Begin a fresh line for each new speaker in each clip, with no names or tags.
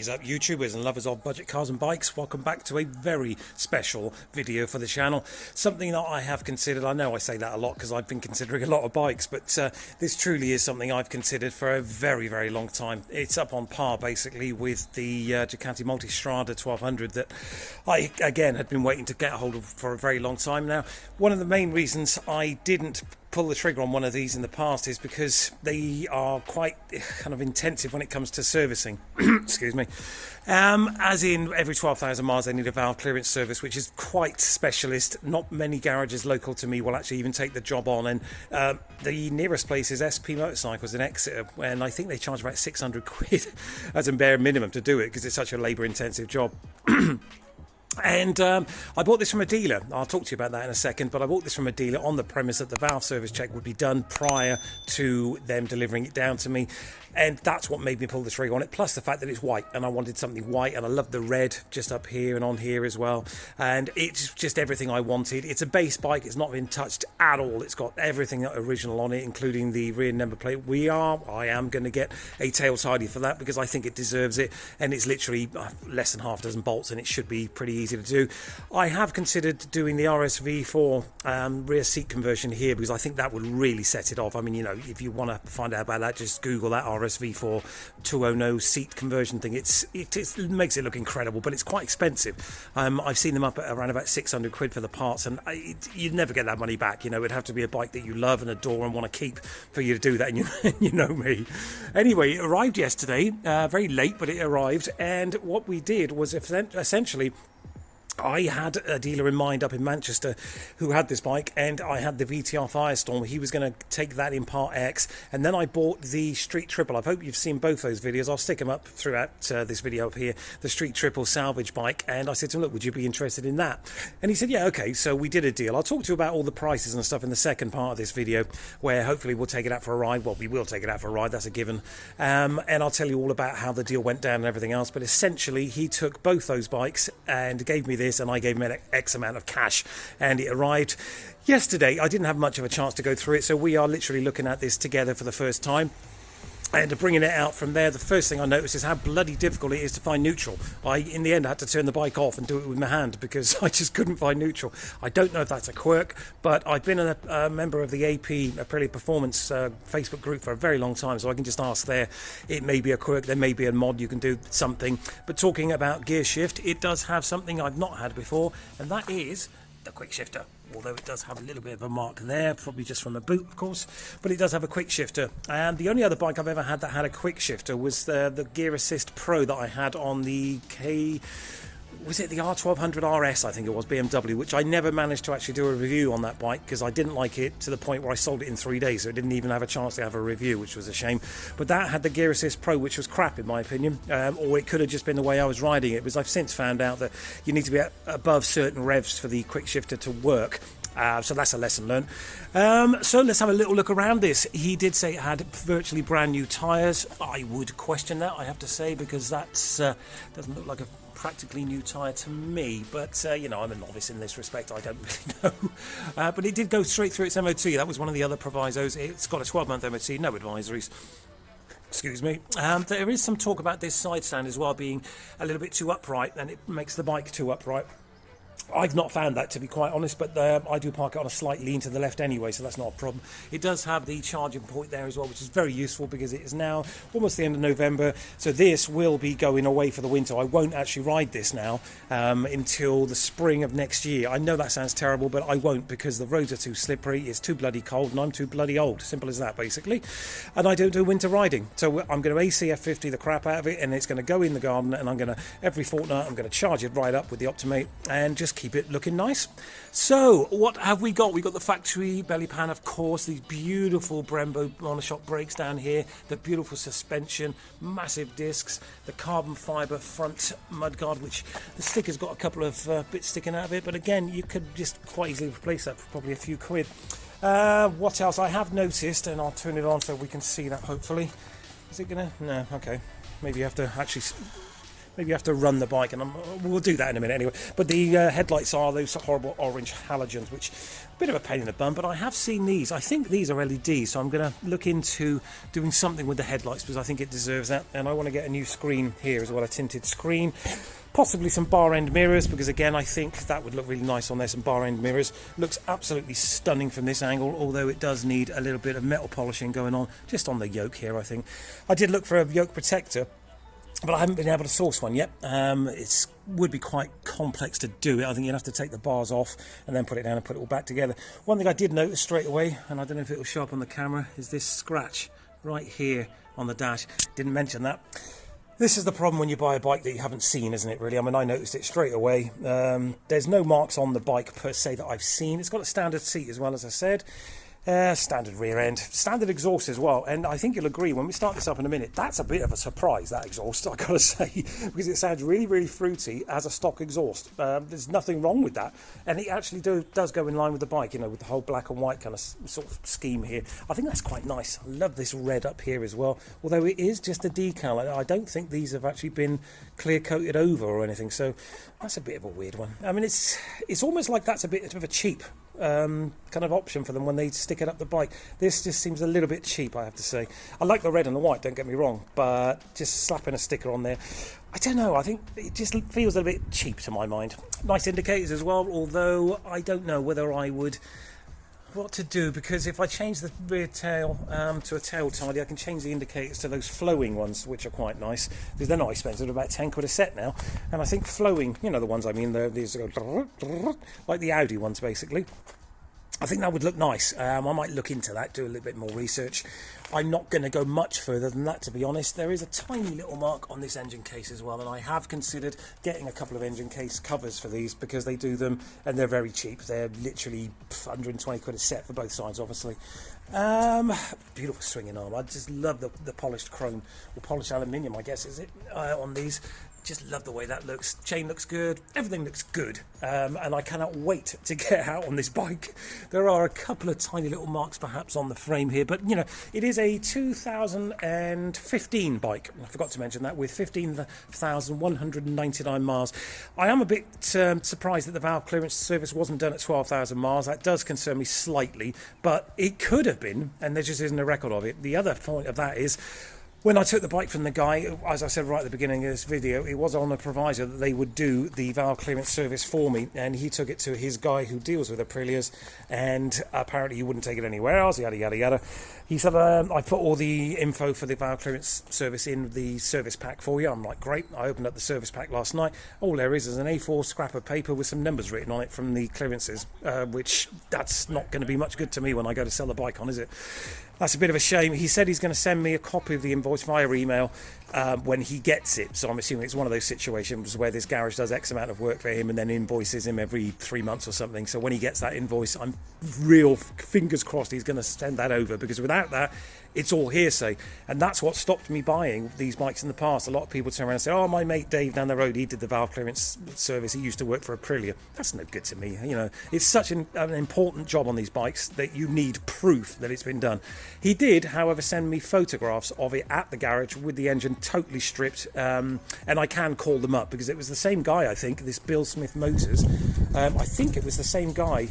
What is up, YouTubers and lovers of budget cars and bikes? Welcome back to a very special video for the channel. Something that I have considered. I know I say that a lot because I've been considering a lot of bikes, but this truly is something I've considered for a very, very long time. It's up on par basically with the Ducati Multistrada 1200 that I, again, had been waiting to get a hold of for a very long time now. One of the main reasons I didn't pull the trigger on one of these in the past is because they are quite kind of intensive when it comes to servicing. Excuse me. As in every 12,000 miles they need a valve clearance service, which is quite specialist. Not many garages local to me will actually even take the job on, and the nearest place is SP Motorcycles in Exeter, and I think they charge about 600 quid as a bare minimum to do it because it's such a labour intensive job. And I bought this from a dealer. I'll talk to you about that in a second, but I bought this from a dealer on the premise that the valve service check would be done prior to them delivering it down to me. And that's what made me pull the trigger on it, plus the fact that it's white, and I wanted something white, and I love the red just up here and on here as well. And it's just everything I wanted. It's a base bike. It's not been touched at all. It's got everything original on it, including the rear number plate. I am going to get a tail tidy for that because I think it deserves it, and it's literally less than half a dozen bolts, and it should be pretty easy to do. I have considered doing the V4 rear seat conversion here because I think that would really set it off. I mean, you know, if you want to find out about that, just Google that V4 Tuono seat conversion thing. It makes it look incredible, but it's quite expensive. I've seen them up at around about 600 quid for the parts, and you'd never get that money back. You know, it'd have to be a bike that you love and adore and want to keep for you to do that, and you know me. Anyway, it arrived yesterday, very late, but it arrived, and what we did was essentially I had a dealer in mind up in Manchester who had this bike, and I had the VTR Firestorm. He was going to take that in Part X, and then I bought the Street Triple. I hope you've seen both those videos. I'll stick them up throughout this video up here, the Street Triple salvage bike, and I said to him, look, would you be interested in that? And he said, yeah, okay, so we did a deal. I'll talk to you about all the prices and stuff in the second part of this video, where hopefully we'll take it out for a ride. Well, we will take it out for a ride, that's a given. And I'll tell you all about how the deal went down and everything else, but essentially he took both those bikes and gave me this, and I gave him an X amount of cash, and it arrived yesterday. I didn't have much of a chance to go through it, so we are literally looking at this together for the first time. And bringing it out from there, the first thing I noticed is how bloody difficult it is to find neutral. In the end, I had to turn the bike off and do it with my hand because I just couldn't find neutral. I don't know if that's a quirk, but I've been a member of the Aprilia Performance Facebook group for a very long time, so I can just ask there. It may be a quirk, there may be a mod, you can do something. But talking about gear shift, it does have something I've not had before, and that is the quick shifter. Although it does have a little bit of a mark there, probably just from a boot, of course, but it does have a quick shifter. And the only other bike I've ever had that had a quick shifter was the Gear Assist Pro that I had on the was it the R1200 RS, I think it was, BMW, which I never managed to actually do a review on that bike because I didn't like it to the point where I sold it in 3 days, so it didn't even have a chance to have a review, which was a shame. But that had the Gear Assist Pro, which was crap in my opinion, or it could have just been the way I was riding it, because I've since found out that you need to be above certain revs for the quick shifter to work. So that's a lesson learned. So let's have a little look around this. He did say it had virtually brand new tyres. I would question that, I have to say, because that's doesn't look like a practically new tyre to me, but you know, I'm a novice in this respect, I don't really know. But it did go straight through its MOT. That was one of the other provisos. It's got a 12-month MOT, no advisories. Excuse me. There is some talk about this side stand as well being a little bit too upright, and it makes the bike too upright. I've not found that, to be quite honest, but I do park it on a slight lean to the left anyway, so that's not a problem. It does have the charging point there as well, which is very useful because it is now almost the end of November, so this will be going away for the winter. I won't actually ride this now until the spring of next year. I know that sounds terrible, but I won't because the roads are too slippery, it's too bloody cold, and I'm too bloody old. Simple as that, basically. And I don't do winter riding, so I'm going to ACF50 the crap out of it, and it's going to go in the garden, and I'm going to, every fortnight, I'm going to charge it right up with the Optimate and just keep it looking nice. So what have we got? We got the factory belly pan, of course, these beautiful Brembo monoshock brakes down here, the beautiful suspension, massive discs, the carbon fibre front mudguard, which the sticker's got a couple of bits sticking out of it, but again, you could just quite easily replace that for probably a few quid. What else I have noticed, and I'll turn it on so we can see that hopefully. Is it gonna? No, okay, maybe you have to actually maybe you have to run the bike, and we'll do that in a minute anyway. But the headlights are those horrible orange halogens, which a bit of a pain in the bum, but I have seen these. I think these are LED, so I'm going to look into doing something with the headlights because I think it deserves that, and I want to get a new screen here as well, a tinted screen. Possibly some bar end mirrors, because again I think that would look really nice on there, some bar end mirrors. Looks absolutely stunning from this angle, although it does need a little bit of metal polishing going on just on the yoke here. I think I did look for a yoke protector, but I haven't been able to source one yet. It would be quite complex to do it. I think you'd have to take the bars off and then put it down and put it all back together. One thing I did notice straight away, and I don't know if it will show up on the camera, is this scratch right here on the dash. Didn't mention that. This is the problem when you buy a bike that you haven't seen, isn't it, really? I mean, I noticed it straight away. There's no marks on the bike per se that I've seen. It's got a standard seat as well, as I said. Standard rear end, standard exhaust as well, and I think you'll agree when we start this up in a minute, that's a bit of a surprise, that exhaust, I gotta say, because it sounds really, really fruity as a stock exhaust. There's nothing wrong with that, and it actually does go in line with the bike, you know, with the whole black and white kind of sort of scheme here. I think that's quite nice. I love this red up here as well, although it is just a decal. I don't think these have actually been clear coated over or anything, so that's a bit of a weird one. I mean, it's almost like that's a bit of a cheap kind of option for them when they stick it up the bike. This just seems a little bit cheap, I have to say. I like the red and the white, don't get me wrong, but just slapping a sticker on there, I don't know, I think it just feels a bit cheap to my mind. Nice indicators as well, although I don't know whether I would what to do, because if I change the rear tail to a tail tidy, I can change the indicators to those flowing ones, which are quite nice, because they're not expensive. They're about 10 quid a set now, and I think flowing, you know the ones I mean, these go like the Audi ones basically. I think that would look nice. I might look into that, do a little bit more research. I'm not going to go much further than that, to be honest. There is a tiny little mark on this engine case as well, and I have considered getting a couple of engine case covers for these, because they do them and they're very cheap. They're literally 120 quid a set for both sides, obviously. Beautiful swinging arm. I just love the polished chrome, or polished aluminium, I guess, is it, on these. Just love the way that looks. Chain looks good, everything looks good, and I cannot wait to get out on this bike. There are a couple of tiny little marks perhaps on the frame here, but you know, it is a 2015 bike, I forgot to mention that, with 15,199 miles. I am a bit surprised that the valve clearance service wasn't done at 12,000 miles. That does concern me slightly, but it could have been, and there just isn't a record of it. The other point of that is, when I took the bike from the guy, as I said right at the beginning of this video, it was on a proviso that they would do the valve clearance service for me, and he took it to his guy who deals with Aprilias, and apparently he wouldn't take it anywhere else, yada yada yada. He said, I put all the info for the valve clearance service in the service pack for you. I'm like, great. I opened up the service pack last night. All there is an A4 scrap of paper with some numbers written on it from the clearances, which that's not going to be much good to me when I go to sell the bike on, is it? That's a bit of a shame. He said he's going to send me a copy of the invoice via email when he gets it. So I'm assuming it's one of those situations where this garage does X amount of work for him and then invoices him every 3 months or something. So when he gets that invoice, I'm real fingers crossed he's going to send that over, because without that, it's all hearsay. And that's what stopped me buying these bikes in the past. A lot of people turn around and say, oh, my mate Dave down the road, he did the valve clearance service. He used to work for Aprilia. That's no good to me. You know, it's such an important job on these bikes that you need proof that it's been done. He did, however, send me photographs of it at the garage with the engine totally stripped, and I can call them up, because it was the same guy, I think, this Bill Smith Motors. I think it was the same guy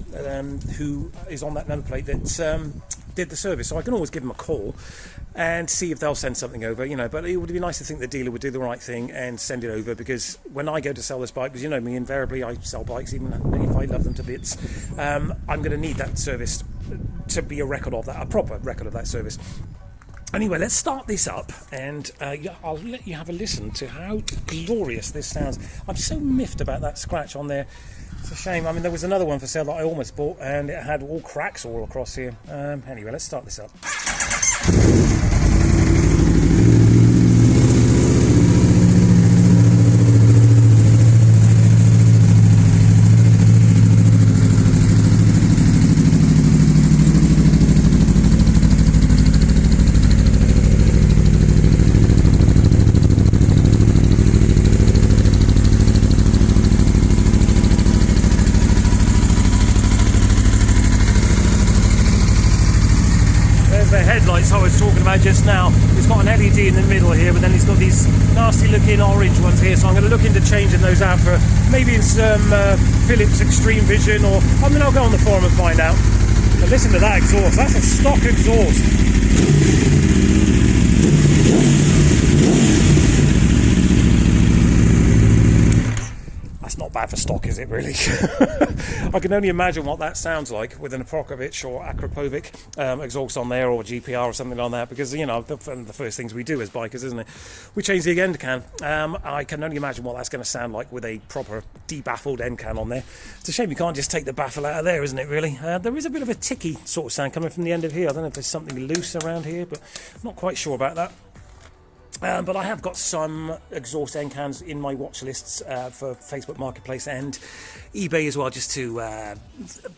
who is on that number plate that did the service, so I can always give them a call and see if they'll send something over, you know. But it would be nice to think the dealer would do the right thing and send it over, because when I go to sell this bike, because you know me, invariably I sell bikes even if I love them to bits, I'm going to need that service to be a record of that, a proper record of that service. Anyway, let's start this up, and I'll let you have a listen to how glorious this sounds. I'm so miffed about that scratch on there. It's a shame. I mean, there was another one for sale that I almost bought, and it had all cracks all across here. Anyway, let's start this up. the headlights I was talking about just now. It's got an LED in the middle here, but then it's got these nasty looking orange ones here, so I'm going to look into changing those out for maybe in some Philips Extreme Vision, or I mean, I'll go on the forum and find out. But listen to that exhaust, that's a stock exhaust. Not bad for stock, is it really? I can only imagine what that sounds like with an Aprilia or Akrapovic exhaust on there, or GPR or something like that, because you know the first things we do as bikers, isn't it? We change the end can. I can only imagine what that's going to sound like with a proper debaffled end can on there. It's a shame you can't just take the baffle out of there, isn't it really? There is a bit of a ticky sort of sound coming from the end of here. I don't know if there's something loose around here, but I'm not quite sure about that. But I have got some exhaust end cans in my watch lists for Facebook Marketplace and eBay as well, just to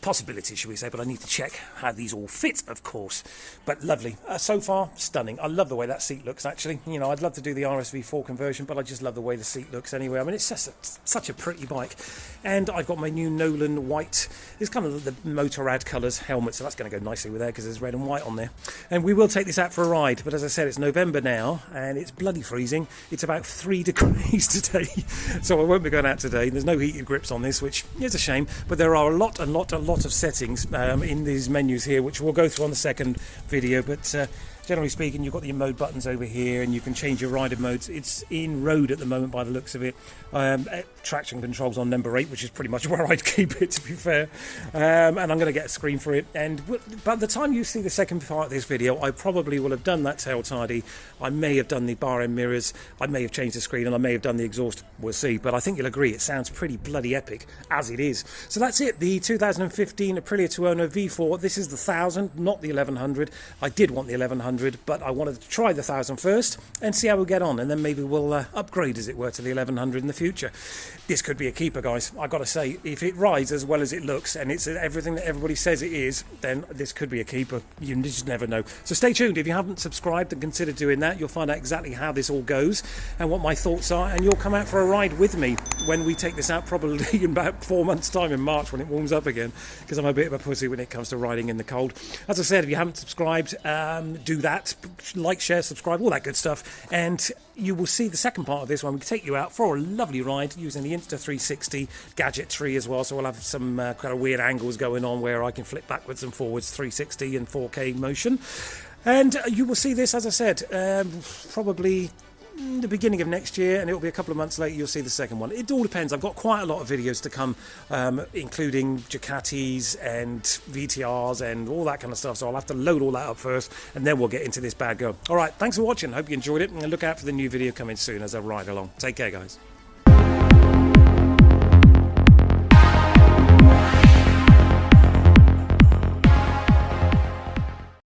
possibilities, should we say, but I need to check how these all fit, of course. But lovely. So far, stunning. I love the way that seat looks, actually. You know, I'd love to do the RSV4 conversion, but I just love the way the seat looks anyway. I mean, it's just such a pretty bike. And I've got my new Nolan white. It's kind of the Motorrad colours helmet, so that's going to go nicely with there because there's red and white on there. And we will take this out for a ride, but as I said, it's November now, and it's bloody freezing. It's about 3 degrees today, so I won't be going out today. There's no heated grips on this, which is a shame, but there are a lot of settings in these menus here, which we'll go through on the second video. But generally speaking, you've got your mode buttons over here, and you can change your rider modes. It's in road at the moment by the looks of it. Traction controls on number 8, which is pretty much where I'd keep it, to be fair. And I'm going to get a screen for it. And by the time you see the second part of this video, I probably will have done that tail tidy. I may have done the bar end mirrors. I may have changed the screen, and I may have done the exhaust. We'll see. But I think you'll agree, it sounds pretty bloody epic as it is. So that's it. The 2015 Aprilia Tuono V4. This is the 1000, not the 1100. I did want the 1100, but I wanted to try the 1000 first and see how we get on, and then maybe we'll upgrade, as it were, to the 1100 in the future. This could be a keeper, guys. I've got to say, if it rides as well as it looks and it's everything that everybody says it is, then this could be a keeper. You just never know. So stay tuned. If you haven't subscribed and consider doing that, you'll find out exactly how this all goes and what my thoughts are, and you'll come out for a ride with me when we take this out, probably in about 4 months' time in March when it warms up again, because I'm a bit of a pussy when it comes to riding in the cold. As I said, if you haven't subscribed, do that. Like, share, subscribe, all that good stuff, and you will see the second part of this when we take you out for a lovely ride using the Insta360 gadgetry as well. So we'll have some kind of weird angles going on where I can flip backwards and forwards 360 and 4K motion. And you will see this, as I said, probably the beginning of next year, and it'll be a couple of months later you'll see the second one. It all depends. I've got quite a lot of videos to come, including Ducatis and VTRs and all that kind of stuff, so I'll have to load all that up first, and then we'll get into this bad girl. Alright, thanks for watching. Hope you enjoyed it, and look out for the new video coming soon as I ride along. Take care, guys.